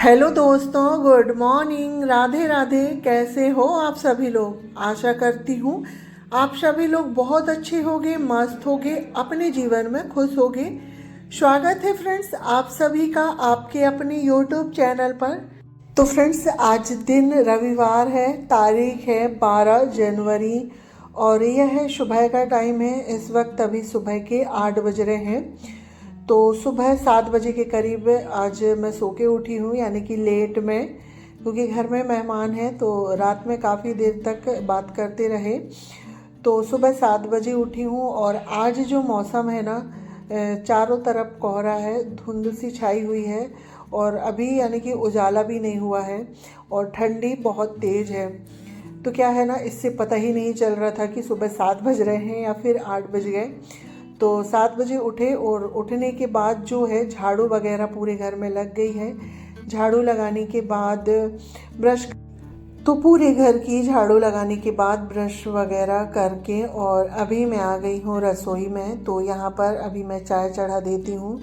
Hello दोस्तों, good morning, Radhe Radhe. कैसे हो आप सभी लोग? आशा करती हूँ आप सभी लोग बहुत अच्छे होगे, मस्त होगे, अपने जीवन में खुश होगे। स्वागत है फ्रेंड्स आप सभी का आपके अपने यूट्यूब चैनल पर। तो फ्रेंड्स आज दिन रविवार है, तारीख है 12 जनवरी और यह है सुबह का टाइम है। इस वक्त अभी सुबह के 8 बज रहे हैं। तो सुबह 7 बजे के करीब आज मैं सो के उठी हूँ, यानी कि लेट में, क्योंकि घर में मेहमान हैं तो रात में काफ़ी देर तक बात करते रहे। तो सुबह 7 बजे उठी हूँ और आज जो मौसम है ना, चारों तरफ कोहरा है, धुंध सी छाई हुई है और अभी यानी कि उजाला भी नहीं हुआ है और ठंडी बहुत तेज़ है। तो क्या है ना, इससे पता ही नहीं चल रहा था कि सुबह 7 बज रहे हैं या फिर 8 बज गए। तो 7 बजे उठे और उठने के बाद जो है झाड़ू वगैरह पूरे घर में लग गई है। झाड़ू लगाने के बाद ब्रश, तो पूरे घर की झाड़ू लगाने के बाद ब्रश वगैरह करके और अभी मैं आ गई हूँ रसोई में। तो यहाँ पर अभी मैं चाय चढ़ा देती हूँ।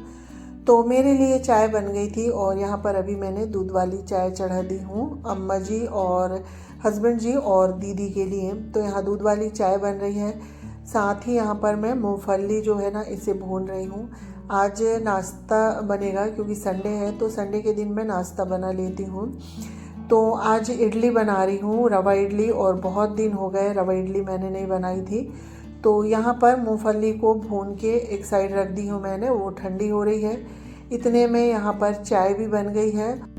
तो मेरे लिए चाय बन गई थी और यहाँ पर अभी मैंने दूध वाली चाय चढ़ा दी हूँ अम्मा जी और हस्बैंड जी और दीदी के लिए। तो यहाँ दूध वाली चाय बन रही है। साथ ही यहाँ पर मैं मूंगफली जो है ना, इसे भून रही हूँ। आज नाश्ता बनेगा क्योंकि संडे है, तो संडे के दिन मैं नाश्ता बना लेती हूँ। तो आज इडली बना रही हूँ, रवा इडली, और बहुत दिन हो गए रवा इडली मैंने नहीं बनाई थी। तो यहाँ पर मूंगफली को भून के एक साइड रख दी हूँ मैंने, वो ठंडी हो रही है। इतने में यहाँ पर चाय भी बन गई है।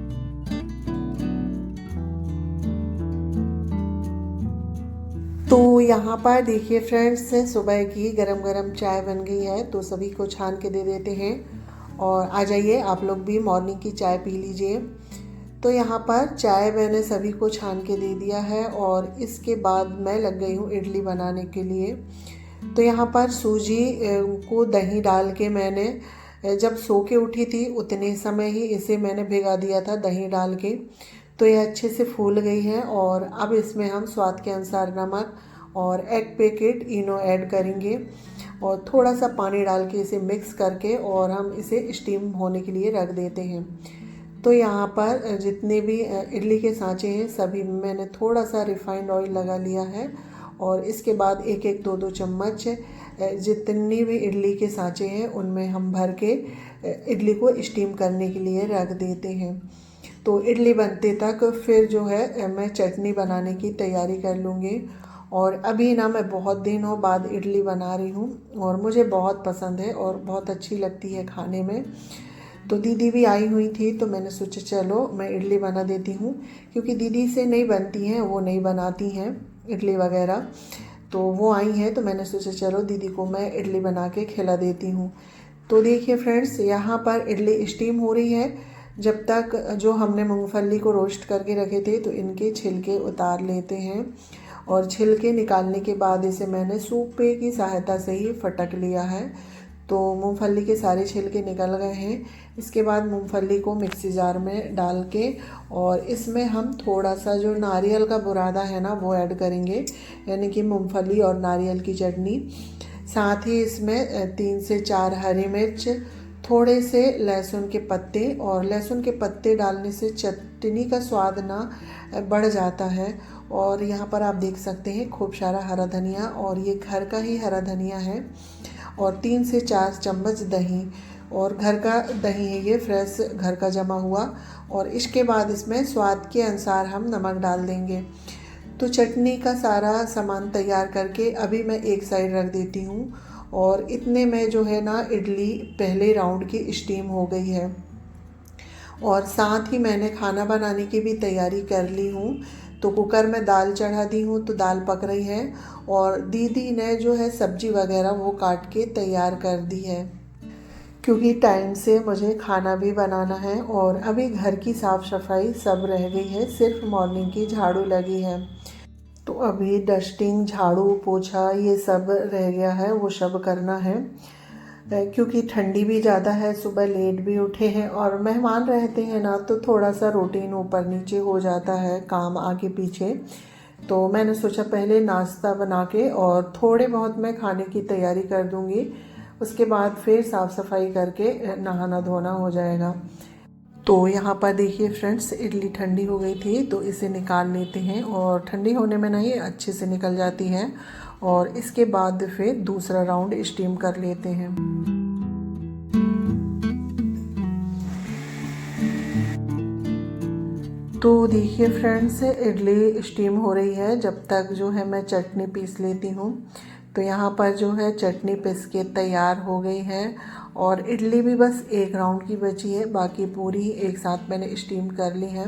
तो यहाँ पर देखिए फ्रेंड्स, सुबह की गरम गरम चाय बन गई है, तो सभी को छान के दे देते हैं। और आ जाइए आप लोग भी मॉर्निंग की चाय पी लीजिए। तो यहाँ पर चाय मैंने सभी को छान के दे दिया है और इसके बाद मैं लग गई हूँ इडली बनाने के लिए। तो यहाँ पर सूजी को दही डाल के मैंने जब सो के उठी थी उतने समय ही इसे मैंने भिगा दिया था दही डाल के। तो ये अच्छे से फूल गई है और अब इसमें हम स्वाद के अनुसार नमक और एक पैकेट इनो ऐड करेंगे और थोड़ा सा पानी डाल के इसे मिक्स करके और हम इसे स्टीम होने के लिए रख देते हैं। तो यहाँ पर जितने भी इडली के सांचे हैं सभी में मैंने थोड़ा सा रिफाइंड ऑयल लगा लिया है और इसके बाद एक एक दो दो चम्मच जितनी भी इडली के सांचे हैं उनमें हम भर के इडली को स्टीम करने के लिए रख देते हैं। तो इडली बनते तक फिर जो है मैं चटनी बनाने की तैयारी कर लूँगी। और अभी ना मैं बहुत दिनों बाद इडली बना रही हूँ और मुझे बहुत पसंद है और बहुत अच्छी लगती है खाने में। तो दीदी भी आई हुई थी तो मैंने सोचा चलो मैं इडली बना देती हूँ, क्योंकि दीदी से नहीं बनती हैं, वो नहीं बनाती हैं इडली वगैरह। तो वो आई हैं तो मैंने सोचा चलो दीदी को मैं इडली बना के खिला देती हूँ। तो देखिए फ्रेंड्स, यहाँ पर इडली स्टीम हो रही है। जब तक जो हमने मूंगफली को रोस्ट करके रखे थे तो इनके छिलके उतार लेते हैं और छिलके निकालने के बाद इसे मैंने सूपे की सहायता से ही फटक लिया है। तो मूंगफली के सारे छिलके निकल गए हैं। इसके बाद मूंगफली को मिक्सी जार में डाल के और इसमें हम थोड़ा सा जो नारियल का बुरादा है ना वो ऐड करेंगे, यानी कि मूंगफली और नारियल की चटनी। साथ ही इसमें 3 से 4 हरी मिर्च, थोड़े से लहसुन के पत्ते, और लहसुन के पत्ते डालने से चटनी का स्वाद ना बढ़ जाता है। और यहाँ पर आप देख सकते हैं खूब सारा हरा धनिया, और ये घर का ही हरा धनिया है। और 3 से 4 चम्मच दही, और घर का दही है ये, फ्रेश घर का जमा हुआ। और इसके बाद इसमें स्वाद के अनुसार हम नमक डाल देंगे। तो चटनी का सारा सामान तैयार करके अभी मैं एक साइड रख देती हूँ। और इतने में जो है ना इडली पहले राउंड की स्टीम हो गई है और साथ ही मैंने खाना बनाने की भी तैयारी कर ली हूँ। तो कुकर में दाल चढ़ा दी हूँ, तो दाल पक रही है और दीदी ने जो है सब्जी वगैरह वो काट के तैयार कर दी है, क्योंकि टाइम से मुझे खाना भी बनाना है। और अभी घर की साफ़ सफाई सब रह गई है, सिर्फ मॉर्निंग की झाड़ू लगी है। तो अभी डस्टिंग, झाड़ू पोछा ये सब रह गया है, वो सब करना है। क्योंकि ठंडी भी ज़्यादा है, सुबह लेट भी उठे हैं और मेहमान रहते हैं ना, तो थोड़ा सा रूटीन ऊपर नीचे हो जाता है, काम आगे पीछे। तो मैंने सोचा पहले नाश्ता बना के और थोड़े बहुत मैं खाने की तैयारी कर दूंगी, उसके बाद फिर साफ़ सफाई करके नहाना धोना हो जाएगा। तो यहाँ पर देखिए फ्रेंड्स, इडली ठंडी हो गई थी तो इसे निकाल लेते हैं, और ठंडी होने में ना ये अच्छे से निकल जाती है। और इसके बाद फिर दूसरा राउंड स्टीम कर लेते हैं। तो देखिए फ्रेंड्स, इडली स्टीम हो रही है, जब तक जो है मैं चटनी पीस लेती हूँ। तो यहाँ पर जो है चटनी पीस के तैयार हो गई है, और इडली भी बस एक राउंड की बची है, बाकी पूरी एक साथ मैंने स्टीम कर ली है।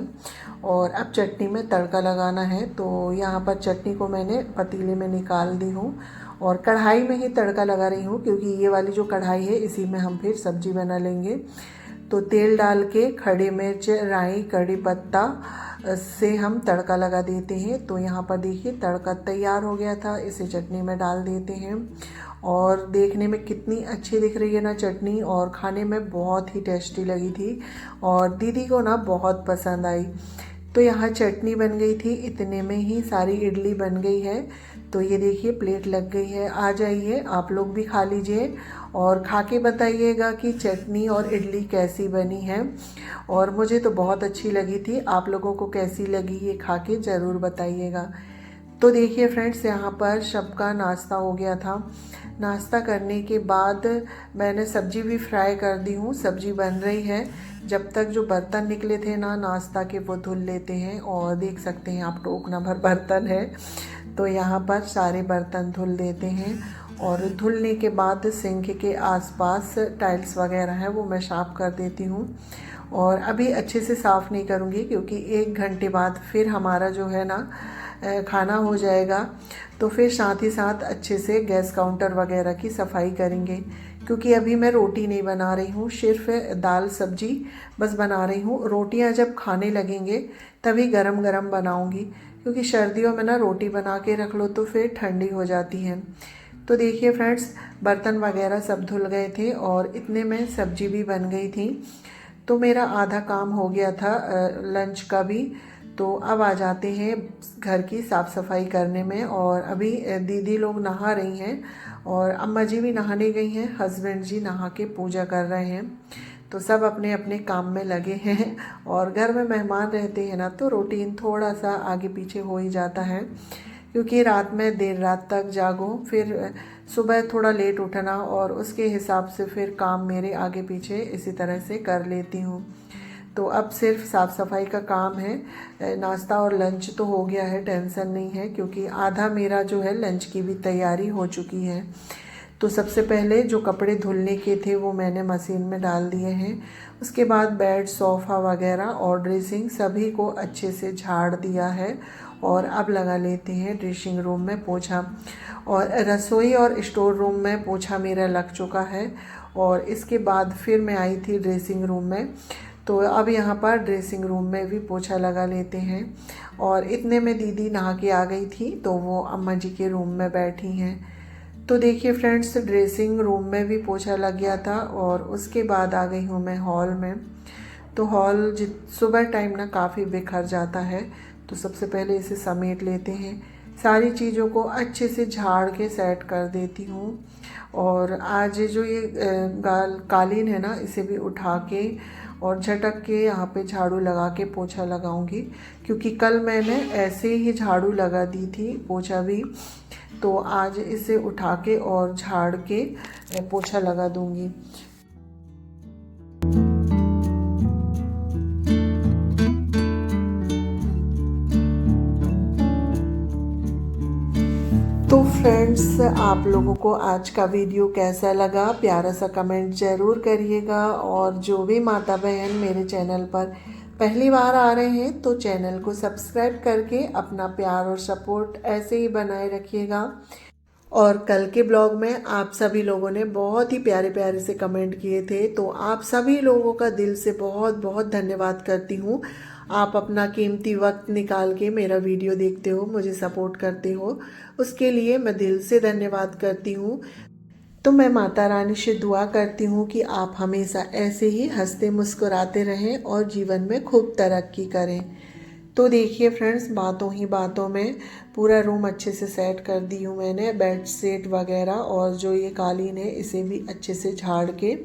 और अब चटनी में तड़का लगाना है। तो यहाँ पर चटनी को मैंने पतीले में निकाल दी हूँ, और कढ़ाई में ही तड़का लगा रही हूँ, क्योंकि ये वाली जो कढ़ाई है इसी में हम फिर सब्जी बना लेंगे। तो तेल डाल के खड़ी मिर्च, राई, कड़ी पत्ता से हम तड़का लगा देते हैं। तो यहाँ पर देखिए तड़का तैयार हो गया था, इसे चटनी में डाल देते हैं। और देखने में कितनी अच्छी दिख रही है ना चटनी, और खाने में बहुत ही टेस्टी लगी थी, और दीदी को ना बहुत पसंद आई। तो यहाँ चटनी बन गई थी, इतने में ही सारी इडली बन गई है। तो ये देखिए प्लेट लग गई है। आ जाइए आप लोग भी खा लीजिए, और खा के बताइएगा कि चटनी और इडली कैसी बनी है। और मुझे तो बहुत अच्छी लगी थी, आप लोगों को कैसी लगी ये खा के ज़रूर बताइएगा। तो देखिए फ्रेंड्स, यहाँ पर सबका नाश्ता हो गया था। नाश्ता करने के बाद मैंने सब्जी भी फ्राई कर दी हूँ, सब्जी बन रही है। जब तक जो बर्तन निकले थे ना नाश्ता के, वो धुल लेते हैं। और देख सकते हैं आप, टोकना भर बर्तन है, तो यहाँ पर सारे बर्तन धुल देते हैं। और धुलने के बाद सिंक के आसपास टाइल्स वगैरह है वो मैं साफ़ कर देती हूँ। और अभी अच्छे से साफ़ नहीं करूँगी, क्योंकि 1 घंटे बाद फिर हमारा जो है ना खाना हो जाएगा। तो फिर साथ ही साथ अच्छे से गैस काउंटर वगैरह की सफाई करेंगे, क्योंकि अभी मैं रोटी नहीं बना रही हूँ, सिर्फ दाल सब्जी बस बना रही हूँ। रोटियाँ जब खाने लगेंगे तभी गरम गरम बनाऊँगी, क्योंकि सर्दियों में ना रोटी बना के रख लो तो फिर ठंडी हो जाती है। तो देखिए फ्रेंड्स, बर्तन वगैरह सब धुल गए थे, और इतने में सब्जी भी बन गई थी। तो मेरा आधा काम हो गया था लंच का भी। तो अब आ जाते हैं घर की साफ़ सफाई करने में। और अभी दीदी लोग नहा रही हैं, और अम्मा जी भी नहाने गई हैं, हस्बैंड जी नहा के पूजा कर रहे हैं। तो सब अपने अपने काम में लगे हैं। और घर में मेहमान रहते हैं ना, तो रूटीन थोड़ा सा आगे पीछे हो ही जाता है, क्योंकि रात में देर रात तक जागो, फिर सुबह थोड़ा लेट उठना, और उसके हिसाब से फिर काम मेरे आगे पीछे इसी तरह से कर लेती हूँ। तो अब सिर्फ साफ़ सफाई का काम है। नाश्ता और लंच तो हो गया है, टेंशन नहीं है, क्योंकि आधा मेरा जो है लंच की भी तैयारी हो चुकी है। तो सबसे पहले जो कपड़े धुलने के थे वो मैंने मशीन में डाल दिए हैं। उसके बाद बेड, सोफ़ा वगैरह और ड्रेसिंग सभी को अच्छे से झाड़ दिया है। और अब लगा लेते हैं ड्रेसिंग रूम में पोछा। और रसोई और स्टोर रूम में पोछा मेरा लग चुका है। और इसके बाद फिर मैं आई थी ड्रेसिंग रूम में। तो अब यहाँ पर ड्रेसिंग रूम में भी पोछा लगा लेते हैं। और इतने में दीदी नहा के आ गई थी, तो वो अम्मा जी के रूम में बैठी हैं। तो देखिए फ्रेंड्स, ड्रेसिंग रूम में भी पोछा लग गया था, और उसके बाद आ गई हूँ मैं हॉल में। तो हॉल सुबह टाइम ना काफ़ी बिखर जाता है, तो सबसे पहले इसे समेट लेते हैं। सारी चीज़ों को अच्छे से झाड़ के सेट कर देती हूँ। और आज जो ये कालीन है ना, इसे भी उठा के और झटक के यहाँ पे झाड़ू लगा के पोछा लगाऊंगी, क्योंकि कल मैंने ऐसे ही झाड़ू लगा दी थी पोछा भी। तो आज इसे उठा के और झाड़ के पोछा लगा दूंगी। तो फ्रेंड्स, आप लोगों को आज का वीडियो कैसा लगा, प्यारा सा कमेंट ज़रूर करिएगा। और जो भी माता बहन मेरे चैनल पर पहली बार आ रहे हैं, तो चैनल को सब्सक्राइब करके अपना प्यार और सपोर्ट ऐसे ही बनाए रखिएगा। और कल के ब्लॉग में आप सभी लोगों ने बहुत ही प्यारे प्यारे से कमेंट किए थे, तो आप सभी लोगों का दिल से बहुत बहुत धन्यवाद करती हूँ। आप अपना कीमती वक्त निकाल के मेरा वीडियो देखते हो, मुझे सपोर्ट करते हो, उसके लिए मैं दिल से धन्यवाद करती हूँ। तो मैं माता रानी से दुआ करती हूँ कि आप हमेशा ऐसे ही हंसते मुस्कुराते रहें और जीवन में खूब तरक्की करें। तो देखिए फ्रेंड्स, बातों ही बातों में पूरा रूम अच्छे से सेट कर दी हूँ मैंने, बेड शीट वगैरह, और जो ये कालीन है इसे भी अच्छे से झाड़ के,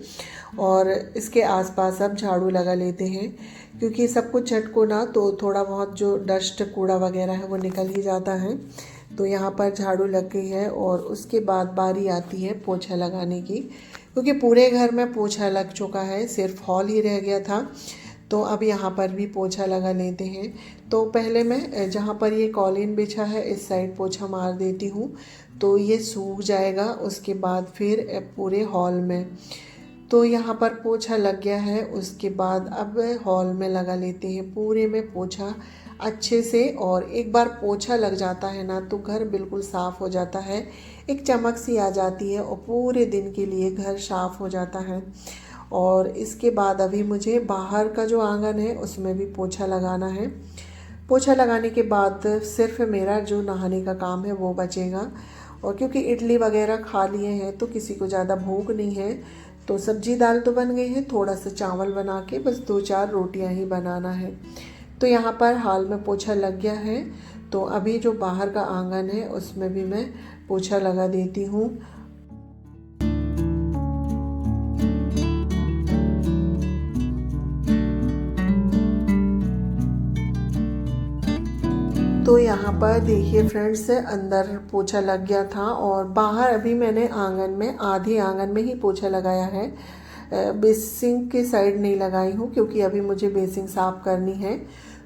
और इसके आसपास अब झाड़ू लगा लेते हैं, क्योंकि सब कुछ झटको ना तो थोड़ा बहुत जो डस्ट कूड़ा वगैरह है वो निकल ही जाता है। तो यहाँ पर झाड़ू लग गई है और उसके बाद बारी आती है पोछा लगाने की, क्योंकि पूरे घर में पोछा लग चुका है, सिर्फ हॉल ही रह गया था। तो अब यहाँ पर भी पोछा लगा लेते हैं। तो पहले मैं जहाँ पर ये कॉलिन बिछा है इस साइड पोछा मार देती हूँ, तो ये सूख जाएगा। उसके बाद फिर पूरे हॉल में, तो यहाँ पर पोछा लग गया है। उसके बाद अब हॉल में लगा लेते हैं पूरे में पोछा अच्छे से। और एक बार पोछा लग जाता है ना तो घर बिल्कुल साफ़ हो जाता है, एक चमक सी आ जाती है और पूरे दिन के लिए घर साफ़ हो जाता है। और इसके बाद अभी मुझे बाहर का जो आंगन है उसमें भी पोछा लगाना है। पोछा लगाने के बाद सिर्फ मेरा जो नहाने का काम है वो बचेगा। और क्योंकि इडली वगैरह खा लिए हैं तो किसी को ज़्यादा भूख नहीं है, तो सब्जी दाल तो बन गई है, थोड़ा सा चावल बना के बस 2-4 रोटियां ही बनाना है। तो यहाँ पर हाल में पोछा लग गया है। तो अभी जो बाहर का आंगन है उसमें भी मैं पोछा लगा देती हूँ। तो यहाँ पर देखिए फ्रेंड्स, अंदर पोछा लग गया था और बाहर अभी मैंने आंगन में, आधे आंगन में ही पोछा लगाया है। बेसिंग की साइड नहीं लगाई हूँ क्योंकि अभी मुझे बेसिंग साफ़ करनी है।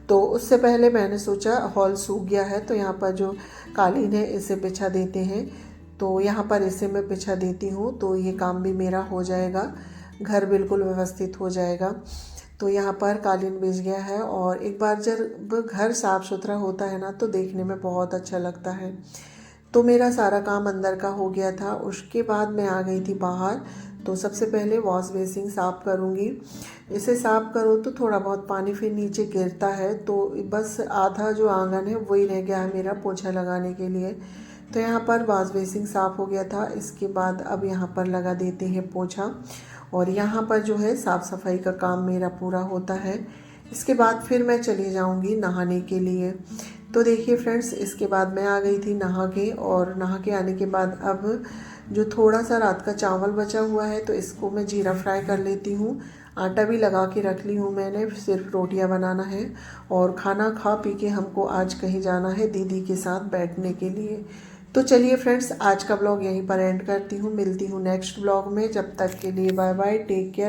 तो उससे पहले मैंने सोचा हॉल सूख गया है तो यहाँ पर जो कालीन है इसे बिछा देते हैं। तो यहाँ पर इसे मैं बिछा देती हूँ तो ये काम भी मेरा हो जाएगा, घर बिल्कुल व्यवस्थित हो जाएगा। तो यहाँ पर कालीन बिछ गया है और एक बार जब घर साफ़ सुथरा होता है ना तो देखने में बहुत अच्छा लगता है। तो मेरा सारा काम अंदर का हो गया था। उसके बाद मैं आ गई थी बाहर। तो सबसे पहले वॉश बेसिन साफ़ करूँगी। इसे साफ़ करो तो थोड़ा बहुत पानी फिर नीचे गिरता है, तो बस आधा जो आंगन है वही रह गया है मेरा पोछा लगाने के लिए। तो यहाँ पर वॉश बेसिन साफ़ हो गया था। इसके बाद अब यहाँ पर लगा देते हैं पोछा, और यहाँ पर जो है साफ़ सफाई का काम मेरा पूरा होता है। इसके बाद फिर मैं चली जाऊँगी नहाने के लिए। तो देखिए फ्रेंड्स, इसके बाद मैं आ गई थी नहा के, और नहा के आने के बाद अब जो थोड़ा सा रात का चावल बचा हुआ है तो इसको मैं जीरा फ्राई कर लेती हूँ। आटा भी लगा के रख ली हूँ मैंने, सिर्फ रोटियां बनाना है। और खाना खा पी के हमको आज कहीं जाना है दीदी के साथ बैठने के लिए। तो चलिए फ्रेंड्स, आज का ब्लॉग यहीं पर एंड करती हूँ। मिलती हूँ नेक्स्ट ब्लॉग में। जब तक के लिए बाय बाय, टेक केयर।